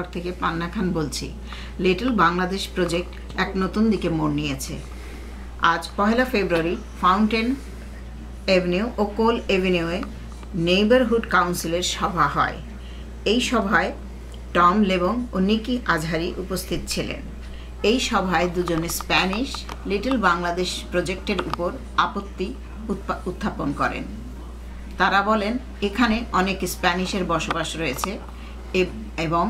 শহর থেকে পান্না খান বলছি। লিটল বাংলাদেশ প্রজেক্ট এক নতুন দিকে মোড় নিয়েছে। আজ 1 ফেব্রুয়ারি ফাউন্টেন এভিনিউ ও কোল এভিনিউয়ে নেইবারহুড কাউন্সিলের সভা হয়। এই সভায় টম লেবং ও নিকি আজহারি উপস্থিত ছিলেন। এই সভায় দুজনে স্প্যানিশ লিটল বাংলাদেশ প্রজেক্টের উপর আপত্তি উত্থাপন করেন। তারা বলেন, এখানে অনেক স্প্যানিশের বসবাস রয়েছে এবং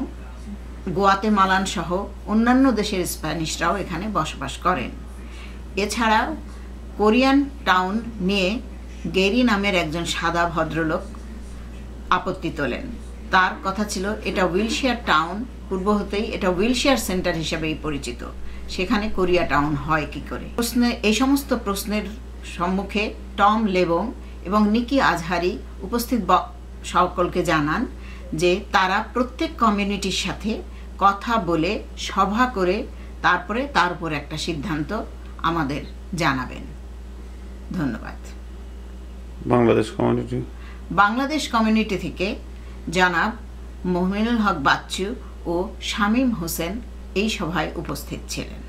গুয়াতেমালান সহ অন্যান্য দেশের স্প্যানিশরাও এখানে বসবাস করেন। এছাড়াও কোরিয়ান টাউন নিয়ে গেরি নামের একজন সাদা ভদ্রলোক আপত্তি তোলেন। তার কথা ছিল, এটা উইলশিয়ার টাউন, পূর্ব হতেই এটা উইলশিয়ার সেন্টার হিসেবেই পরিচিত, সেখানে কোরিয়া টাউন হয় কি করে। এই সমস্ত প্রশ্নের সম্মুখে টম লেবং এবং নিকি আজহারি উপস্থিত সকলকে জানান যে তারা প্রত্যেক কমিউনিটির সাথে কথা বলে সভা করে তারপরে তার উপর একটা সিদ্ধান্ত আমাদের জানাবেন। ধন্যবাদ। বাংলাদেশ কমিউনিটি থেকে জনাব মমিনুল হক বাচ্চু ও শামীম হোসেন এই সভায় উপস্থিত ছিলেন।